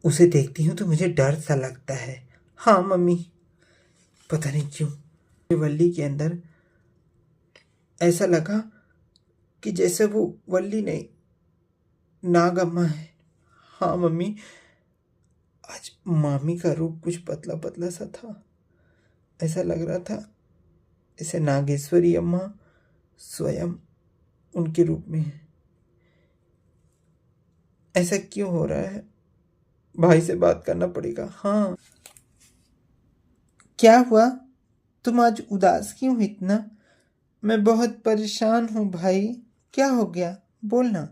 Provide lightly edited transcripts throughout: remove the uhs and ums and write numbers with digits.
उसे देखती हूँ तो मुझे डर सा लगता है। हाँ मम्मी, पता नहीं क्यों वल्ली के अंदर ऐसा लगा कि जैसे वो वल्ली नहीं, नागम्मा है। हाँ मम्मी, आज मामी का रूप कुछ पतला पतला सा था। ऐसा लग रहा था जैसे नागेश्वरी अम्मा स्वयं उनके रूप में है। ऐसा क्यों हो रहा है? भाई से बात करना पड़ेगा। हाँ, क्या हुआ? तुम आज उदास क्यों इतना? मैं बहुत परेशान हूँ भाई। क्या हो गया? बोलना।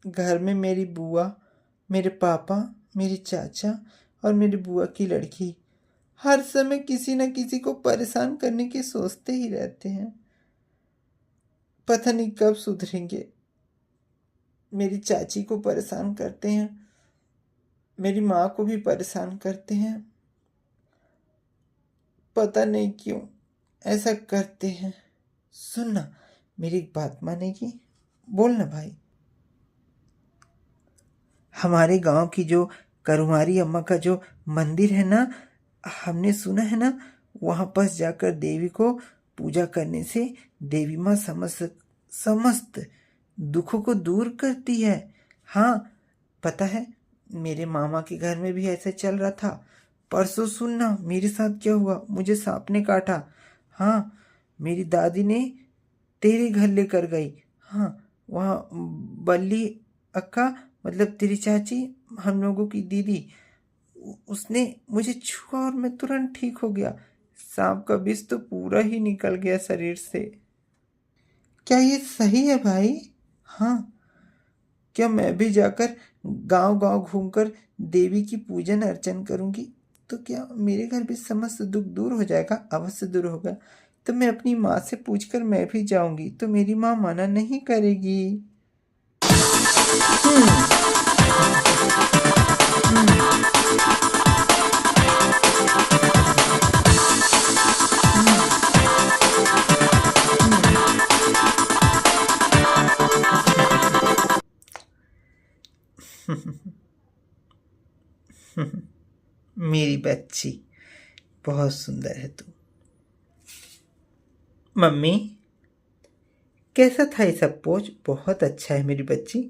घर में मेरी बुआ, मेरे पापा, मेरे चाचा और मेरी बुआ की लड़की हर समय किसी न किसी को परेशान करने की सोचते ही रहते हैं। पता नहीं कब सुधरेंगे। मेरी चाची को परेशान करते हैं, मेरी माँ को भी परेशान करते हैं। पता नहीं क्यों ऐसा करते हैं। सुनना, मेरी एक बात मानेगी? बोलना भाई। हमारे गांव की जो करुमारी अम्मा का जो मंदिर है ना, हमने सुना है ना, वहां पास जाकर देवी को पूजा करने से देवी माँ समस्त दुखों को दूर करती है। हाँ, पता है, मेरे मामा के घर में भी ऐसे चल रहा था। परसों सुनना मेरे साथ क्या हुआ। मुझे सांप ने काटा। हाँ, मेरी दादी ने तेरे घर लेकर गई। हाँ, वहाँ बल्ली अक्का, मतलब तेरी चाची, हम लोगों की दीदी, उसने मुझे छुआ और मैं तुरंत ठीक हो गया। सांप का विष तो पूरा ही निकल गया शरीर से। क्या ये सही है भाई? हाँ, क्या मैं भी जाकर गांव गांव घूमकर देवी की पूजन अर्चन करूंगी तो क्या मेरे घर भी समस्त दुख दूर हो जाएगा? अवश्य दूर होगा। तो मैं अपनी माँ से पूछकर मैं भी जाऊंगी तो मेरी माँ मना नहीं करेगी। मेरी बच्ची, बहुत सुंदर है तू। मम्मी, कैसा था ये सब पोज? बहुत अच्छा है मेरी बच्ची।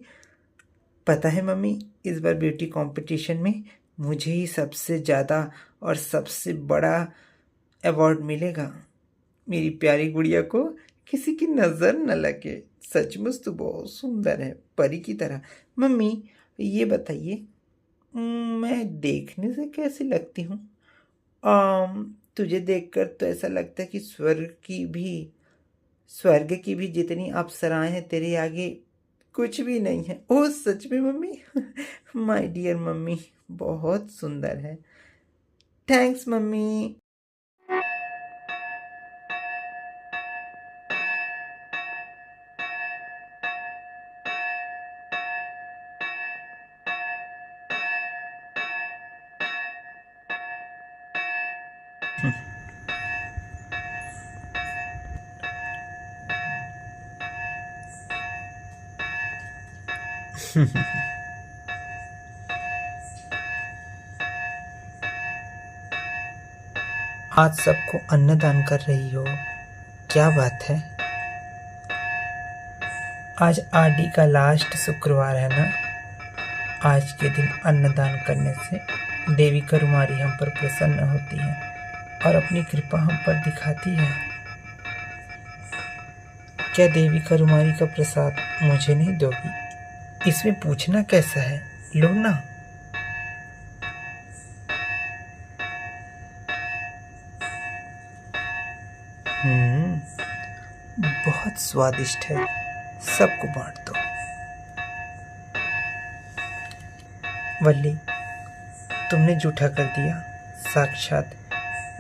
पता है मम्मी, इस बार ब्यूटी कंपटीशन में मुझे ही सबसे ज़्यादा और सबसे बड़ा अवार्ड मिलेगा। मेरी प्यारी गुड़िया को किसी की नज़र न लगे। सचमुच तो बहुत सुंदर है, परी की तरह। मम्मी, ये बताइए, मैं देखने से कैसी लगती हूँ? तुझे देखकर तो ऐसा लगता है कि स्वर्ग की भी जितनी अप्सराएं हैं तेरे आगे कुछ भी नहीं है। ओह सच में मम्मी? माय डियर मम्मी, बहुत सुंदर है। Thanks mummy. आज सबको अन्नदान कर रही हो, क्या बात है। आज आरडी का लास्ट शुक्रवार है ना। आज के दिन अन्नदान करने से देवी करुमारी हम पर प्रसन्न होती है और अपनी कृपा हम पर दिखाती है। क्या देवी करुमारी का प्रसाद मुझे नहीं दोगी? इसमें पूछना कैसा है, लो ना। बहुत स्वादिष्ट है, सबको बांट दो। वल्ली, तुमने जूठा कर दिया। साक्षात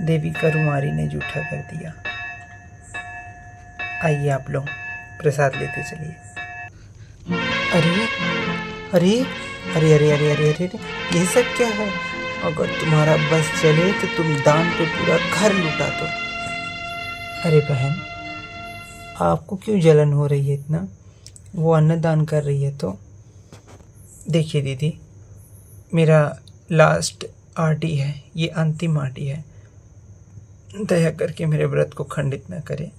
देवी करुमारी ने जूठा कर दिया। आइए आप लोग प्रसाद लेते चलिए। अरे अरे अरे अरे अरे अरे अरे, ये सब क्या है? अगर तुम्हारा बस चले तो तुम दान पे पूरा घर लुटा दो। अरे बहन, आपको क्यों जलन हो रही है इतना? वो अन्नदान कर रही है तो। देखिए दीदी, मेरा लास्ट आरती है, ये अंतिम आरती है। दया करके मेरे व्रत को खंडित न करें।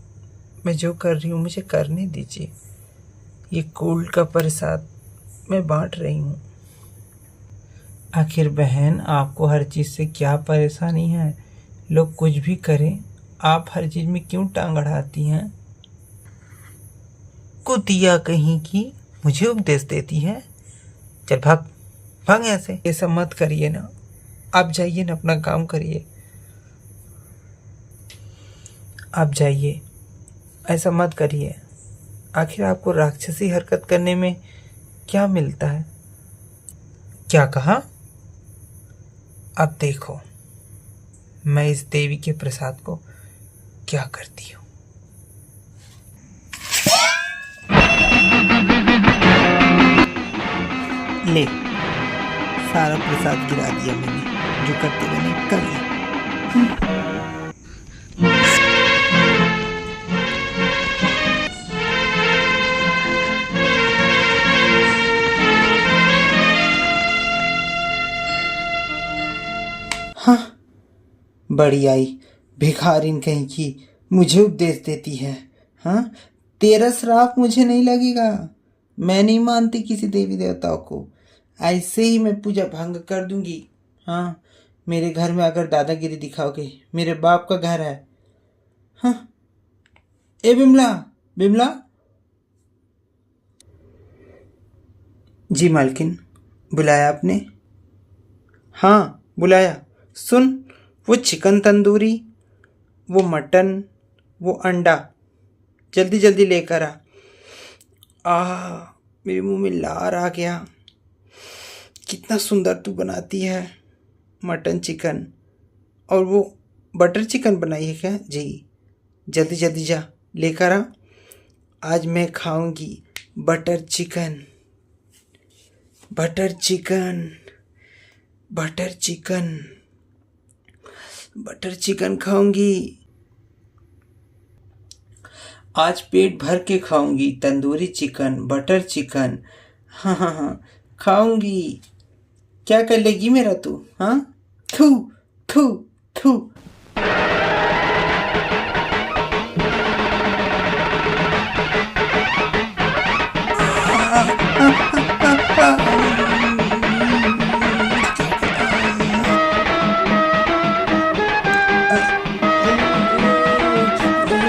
मैं जो कर रही हूँ मुझे करने दीजिए। ये कोल्ड का प्रसाद मैं बांट रही हूँ। आखिर बहन, आपको हर चीज़ से क्या परेशानी है? लोग कुछ भी करें, आप हर चीज़ में क्यों टांग अड़ाती हैं? कुतिया कहीं की मुझे उपदेश देती है। चल भाग भाग यहाँ से। ये सब मत करिए ना, आप जाइए ना, अपना काम करिए। आप जाइए, ऐसा मत करिए। आखिर आपको राक्षसी हरकत करने में क्या मिलता है? क्या कहा? अब देखो मैं इस देवी के प्रसाद को क्या करती हूँ। ले, सारा प्रसाद गिरा दिया मैंने। जो करते मैंने कर लिया। हाँ, बड़ी आई भिखारिन कहीं की मुझे उपदेश देती है। हाँ, तेरा श्राप मुझे नहीं लगेगा। मैं नहीं मानती किसी देवी देवताओं को। ऐसे ही मैं पूजा भंग कर दूंगी। हाँ, मेरे घर में अगर दादागिरी दिखाओगे, मेरे बाप का घर है। हाँ, ए बिमला, बिमला। जी मालकिन, बुलाया आपने? हाँ बुलाया। सुन, वो चिकन तंदूरी, वो मटन, वो अंडा जल्दी जल्दी लेकर आ। मेरे मुंह में लार आ गया। कितना सुंदर तू बनाती है मटन चिकन। और वो बटर चिकन बनाई है क्या? जी, जल्दी जल्दी जा लेकर आ। आज मैं खाऊंगी butter chicken, butter chicken, butter chicken, butter chicken खाऊंगी। आज पेट भर के खाऊंगी तंदूरी चिकन, बटर चिकन। हाँ हाँ हाँ, खाऊंगी। क्या कर लेगी मेरा तू? हाँ, थू थू थू।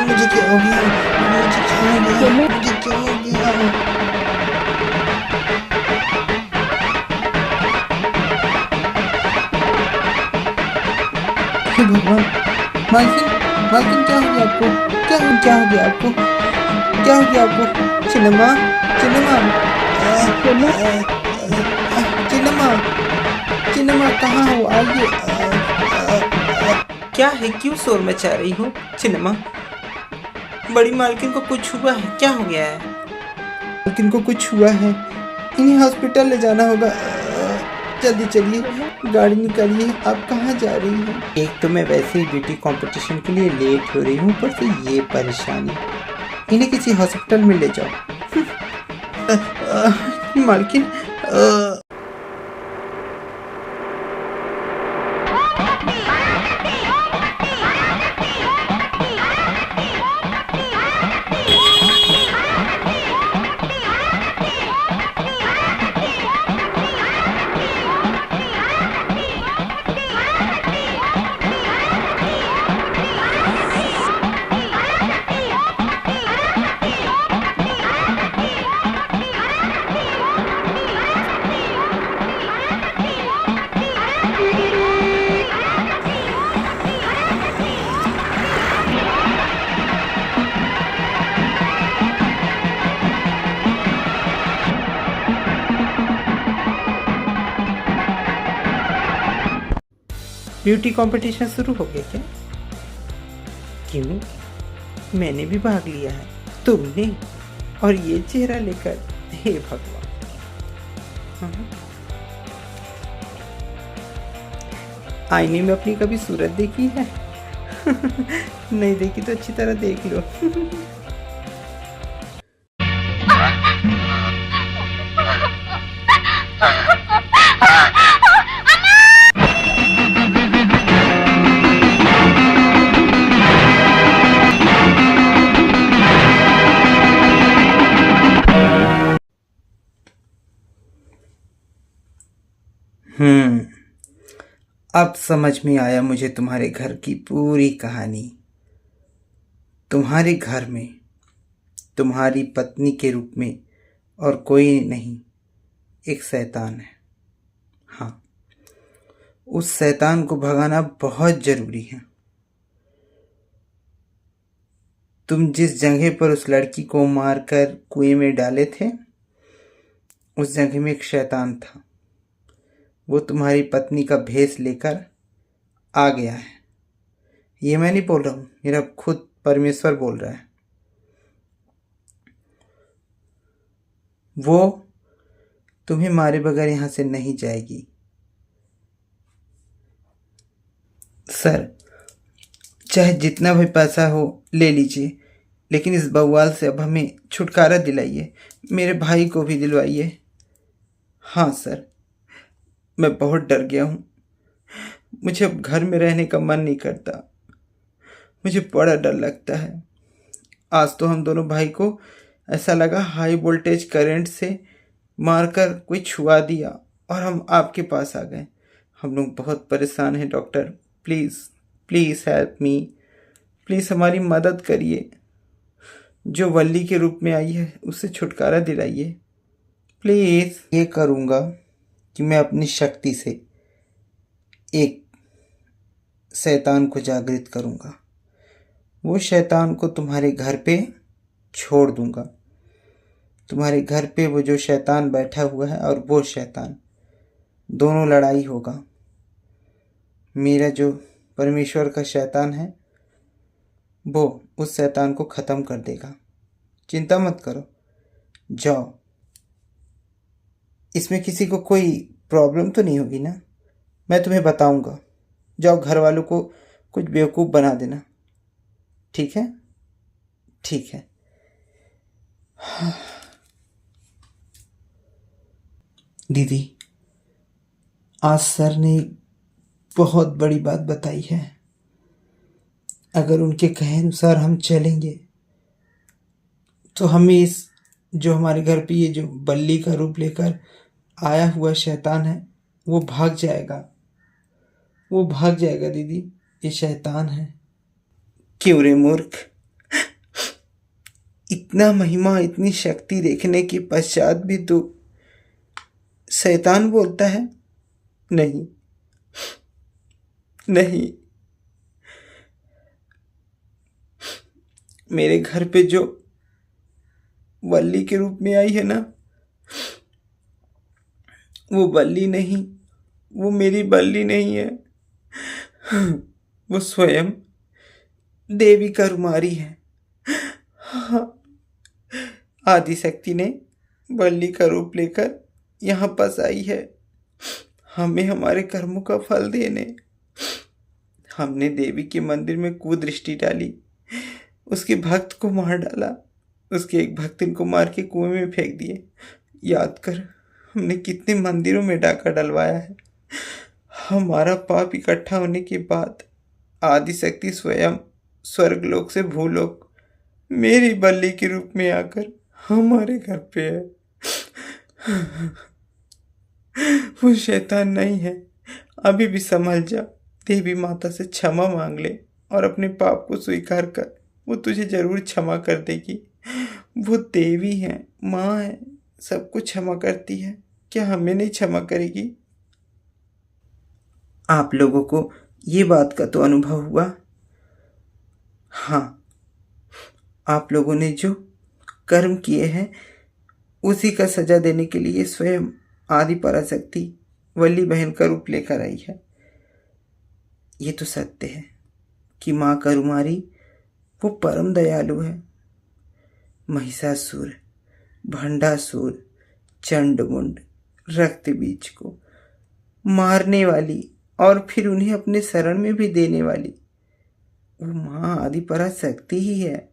मुझे क्या हो गया? मुझे क्या हो गया? मुझे क्या हो गया? हे भगवान, मालकिन, मालकिन क्या हो गया आपको? क्या हो गया आपको? क्या हो गया आपको? चिन्नमा, चिन्नमा, चिन्नमा, चिन्नमा कहाँ हो? आइए। क्या है? क्यों शोर मचा रही हो चिन्नमा? बड़ी मालकिन को कुछ हुआ है? क्या हो गया है? मालकिन को कुछ हुआ है, इन्हें हॉस्पिटल ले जाना होगा। जल्दी चलिए, गाड़ी निकालिए। आप कहाँ जा रही हैं? एक तो मैं वैसे ही ब्यूटी कंपटीशन के लिए लेट हो रही हूँ, ऊपर से ये परेशानी। इन्हें किसी हॉस्पिटल में ले जाओ। मालकिन, ब्यूटी कंपटीशन शुरू हो गया क्या? क्यों? मैंने भी भाग लिया है। तुमने? और ये चेहरा लेकर? हे भगवान। हाँ? आईने में अपनी कभी सूरत देखी है? नहीं देखी तो अच्छी तरह देख लो। हम्म। अब समझ में आया मुझे तुम्हारे घर की पूरी कहानी। तुम्हारे घर में तुम्हारी पत्नी के रूप में और कोई नहीं, एक शैतान है। हाँ, उस शैतान को भगाना बहुत जरूरी है। तुम जिस जगह पर उस लड़की को मारकर कुएं में डाले थे, उस जगह में एक शैतान था। वो तुम्हारी पत्नी का भेष लेकर आ गया है। ये मैं नहीं बोल रहा हूँ, मेरा खुद परमेश्वर बोल रहा है। वो तुम्हें मारे बगैर यहाँ से नहीं जाएगी। सर, चाहे जितना भी पैसा हो ले लीजिए, लेकिन इस बवाल से अब हमें छुटकारा दिलाइए, मेरे भाई को भी दिलवाइए। हाँ सर, मैं बहुत डर गया हूँ। मुझे अब घर में रहने का मन नहीं करता। मुझे बड़ा डर लगता है। आज तो हम दोनों भाई को ऐसा लगा हाई वोल्टेज करंट से मारकर कोई छुआ दिया और हम आपके पास आ गए। हम लोग बहुत परेशान हैं doctor. Please please help me. Please हमारी मदद करिए। जो वल्ली के रूप में आई है उससे छुटकारा दिलाइए प्लीज़। ये करूँगा कि मैं अपनी शक्ति से एक शैतान को जागृत करूँगा। वो शैतान को तुम्हारे घर पे छोड़ दूँगा। तुम्हारे घर पे वो जो शैतान बैठा हुआ है और वो शैतान, दोनों लड़ाई होगा। मेरा जो परमेश्वर का शैतान है वो उस शैतान को ख़त्म कर देगा। चिंता मत करो, जाओ। इसमें किसी को कोई प्रॉब्लम तो नहीं होगी ना? मैं तुम्हें बताऊंगा। जाओ, घर वालों को कुछ बेवकूफ़ बना देना। ठीक है? ठीक है। दीदी, आज सर ने बहुत बड़ी बात बताई है। अगर उनके कहे अनुसार हम चलेंगे तो हमें इस जो हमारे घर पे ये जो बल्ली का रूप लेकर आया हुआ शैतान है वो भाग जाएगा। वो भाग जाएगा दीदी, ये शैतान है। क्यों रे मूर्ख, इतना महिमा इतनी शक्ति देखने के पश्चात भी तू शैतान बोलता है? नहीं नहीं, मेरे घर पे जो वल्ली के रूप में आई है ना, वो बल्ली नहीं, वो मेरी बल्ली नहीं है। वो स्वयं देवी का रुमारी है। हाँ, आदिशक्ति ने बल्ली का रूप लेकर यहाँ पास आई है हमें हमारे कर्मों का फल देने। हमने देवी के मंदिर में कुदृष्टि डाली, उसके भक्त को मार डाला, उसके एक भक्तिन को मार के कुएं में फेंक दिए। याद कर, हमने कितने मंदिरों में डाका डलवाया है। हमारा पाप इकट्ठा होने के बाद आदिशक्ति स्वयं स्वर्गलोक से भूलोक मेरी बल्ली के रूप में आकर हमारे घर पे है। वो शैतान नहीं है। अभी भी संभल जा, देवी माता से क्षमा मांग ले और अपने पाप को स्वीकार कर। वो तुझे जरूर क्षमा कर देगी। वो देवी है, माँ है, सबको क्षमा करती है। क्या हमें नहीं क्षमा करेगी? आप लोगों को ये बात का तो अनुभव हुआ। हाँ, आप लोगों ने जो कर्म किए हैं उसी का सजा देने के लिए स्वयं आदि पराशक्ति वल्ली बहन का रूप लेकर आई है। ये तो सत्य है कि माँ करुमारी वो परम दयालु है। महिषासुर, भंडासुर, चंडमुंड, रक्तबीज को मारने वाली और फिर उन्हें अपने शरण में भी देने वाली वो माँ आदि पराशक्ति ही है।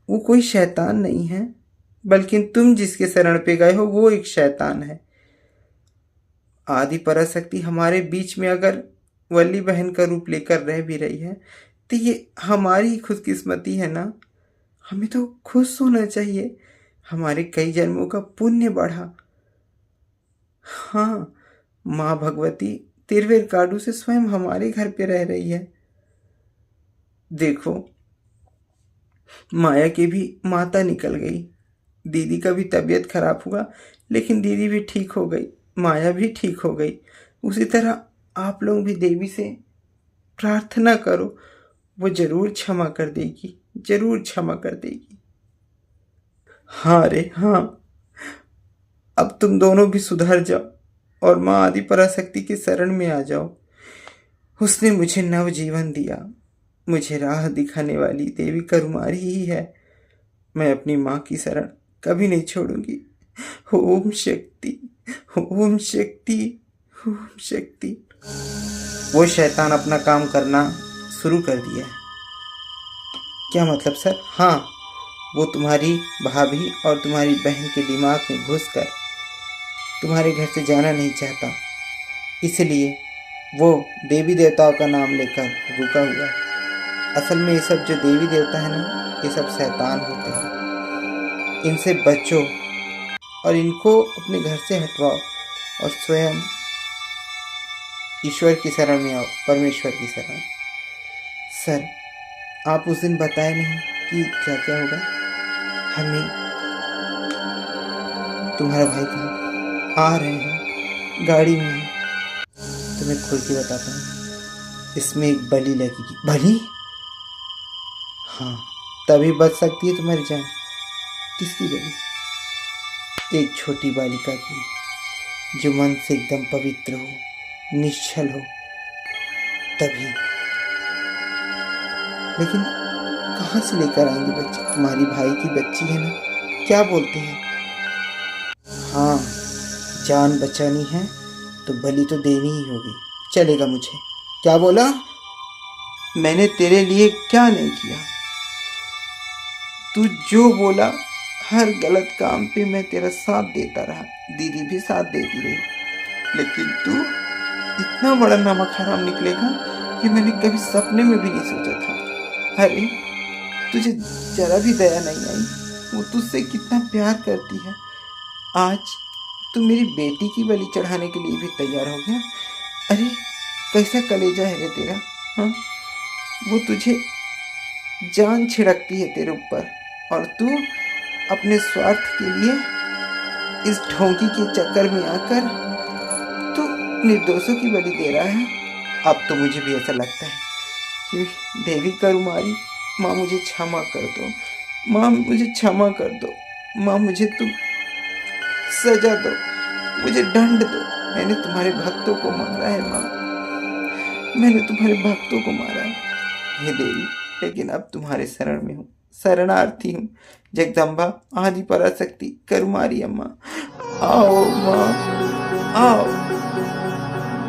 वो कोई शैतान नहीं है, बल्कि तुम जिसके शरण पे गए हो वो एक शैतान है। आदि पराशक्ति हमारे बीच में अगर वल्ली बहन का रूप लेकर रह भी रही है तो ये हमारी ही खुशकिस्मती है ना। हमें तो खुश होना चाहिए, हमारे कई जन्मों का पुण्य बढ़ा। हाँ, माँ भगवती तिरवेरकाडु से स्वयं हमारे घर पे रह रही है। देखो, माया की भी माता निकल गई, दीदी का भी तबीयत खराब हुआ, लेकिन दीदी भी ठीक हो गई, माया भी ठीक हो गई। उसी तरह आप लोग भी देवी से प्रार्थना करो, वो जरूर क्षमा कर देगी, जरूर क्षमा कर देगी। हाँ रे हाँ, अब तुम दोनों भी सुधर जाओ और माँ आदि पराशक्ति की शरण में आ जाओ। उसने मुझे नव जीवन दिया, मुझे राह दिखाने वाली देवी करुमारी ही है। मैं अपनी माँ की शरण कभी नहीं छोड़ूंगी। ओम शक्ति, ओम शक्ति, ओम शक्ति। वो शैतान अपना काम करना शुरू कर दिया है। क्या मतलब सर? हाँ, वो तुम्हारी भाभी और तुम्हारी बहन के दिमाग में घुसकर तुम्हारे घर से जाना नहीं चाहता, इसलिए वो देवी देवताओं का नाम लेकर रुका हुआ है। असल में ये सब जो देवी देवता है ना, ये सब शैतान होते हैं। इनसे बचो और इनको अपने घर से हटवाओ और स्वयं ईश्वर की शरण में आओ, परमेश्वर की शरण। सर, आप उस दिन बताए नहीं कि क्या क्या होगा? हमें तुम्हारा भाई कहाँ? आ रहे हैं, गाड़ी में है। तुम्हें खोल के बताता हूँ। इसमें एक बलि लगेगी। बलि? हाँ, तभी बच सकती है तुम्हारी जान। किसकी बलि? एक छोटी बालिका की, जो मन से एकदम पवित्र हो, निश्चल हो, तभी। लेकिन कहाँ से लेकर आएंगे बच्चे? तुम्हारी भाई की बच्ची है ना, क्या बोलते हैं? हाँ, जान बचानी है तो बलि तो देनी ही होगी। चलेगा मुझे। क्या बोला? मैंने तेरे लिए क्या नहीं किया? तू जो बोला, हर गलत काम पे मैं तेरा साथ देता रहा, दीदी भी साथ देती रही, लेकिन तू इतना बड़ा नमक हराम निकलेगा कि मैंने कभी सपने में भी नहीं सोचा था। अरे, तुझे जरा भी दया नहीं आई? वो तुझसे कितना प्यार करती है। आज तू मेरी बेटी की बलि चढ़ाने के लिए भी तैयार हो गया। अरे, कैसा कलेजा है रे तेरा, हाँ? वो तुझे जान छिड़कती है तेरे ऊपर, और तू अपने स्वार्थ के लिए इस ढोंगी के चक्कर में आकर तू निर्दोषों की बलि दे रहा है। अब तो मुझे भी ऐसा लगता है कि देवी करुमारी, माँ मुझे क्षमा कर दो, माँ मुझे क्षमा कर दो, माँ मुझे तुम सजा दो, मुझे दंड दो। मैंने तुम्हारे भक्तों को मारा है माँ, मैंने तुम्हारे भक्तों को मारा है हे देवी, लेकिन अब तुम्हारे शरण में हूँ, शरणार्थी हूँ। जगदम्बा, आदि पराशक्ति, करुमारी अम्मा, आओ माँ, आओ।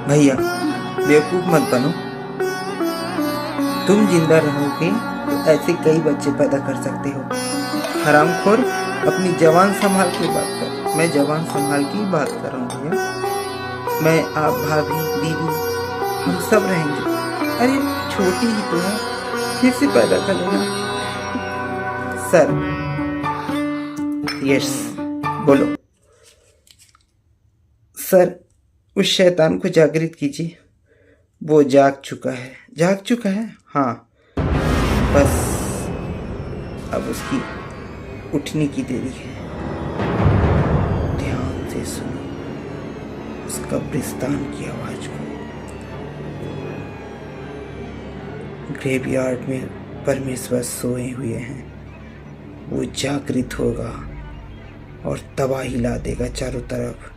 भैया, बेवकूफ मत बनो। तुम जिंदा रहोगे तो ऐसे कई बच्चे पैदा कर सकते हो। हरामखोर, अपनी जवान संभाल के बात कर। मैं जवान संभाल की बात कर रहा हूँ भैया। मैं, आप, भाभी, दीदी, हम सब रहेंगे। अरे, छोटी ही तो है, फिर से पैदा कर लेना। सर, यस, बोलो। सर, उस शैतान को जागृत कीजिए। वो जाग चुका है, जाग चुका है। हाँ, बस अब उसकी उठने की देरी है। ध्यान से सुनो उस कब्रिस्तान की आवाज को। ग्रेवयार्ड में परमेश्वर सोए हुए हैं। वो जागृत होगा और तबाही ला देगा चारों तरफ।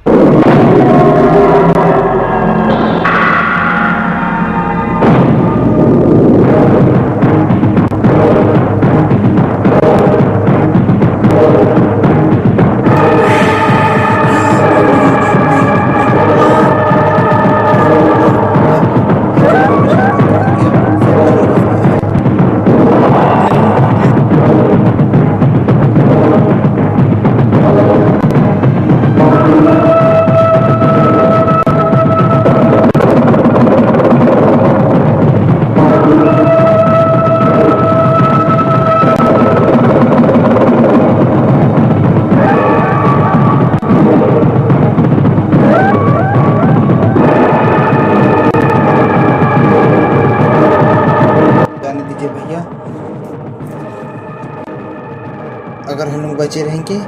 बचे रहेंगे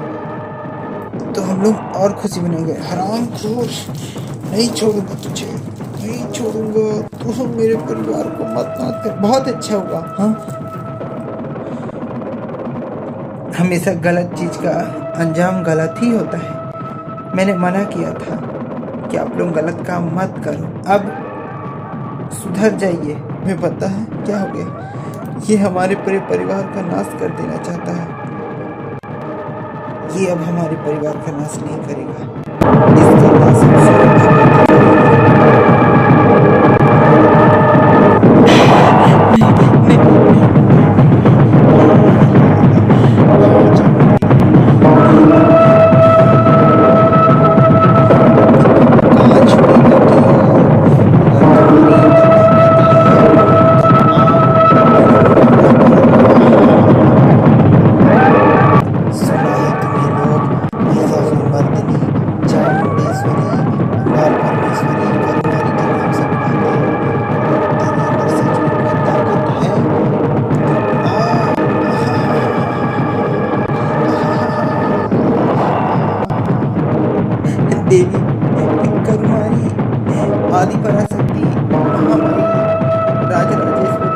तो हम लोग और खुशी मनाएंगे। हराम खोर, नहीं छोड़ूंगा तुझे, नहीं छोड़ूंगा। तू मेरे परिवार को मत मार कर। बहुत अच्छा हुआ। हाँ, हमेशा गलत चीज का अंजाम गलत ही होता है। मैंने मना किया था कि आप लोग गलत काम मत करो। अब सुधर जाइए। मैं पता है क्या हो गया, ये हमारे पूरे परिवार का नाश कर देना चाहता है। ये अब हमारे परिवार का नाश नहीं करेगा, इसका नाश हम स्वयं भगवती कहाँ छुरी काटी हो? अगर तुम्हारी सुना है तुम्हें लोग महिषासुरमर्दिनी, चामुंडेश्वरी, अम्बाल परमेश्वरी, करुमारी के नाम से बुलाते हैं। तेरे अंदर सच में कोई ताकत है? देवी करुमारी, आदि पराशक्ति, महामारी, राजराजेश्वरी,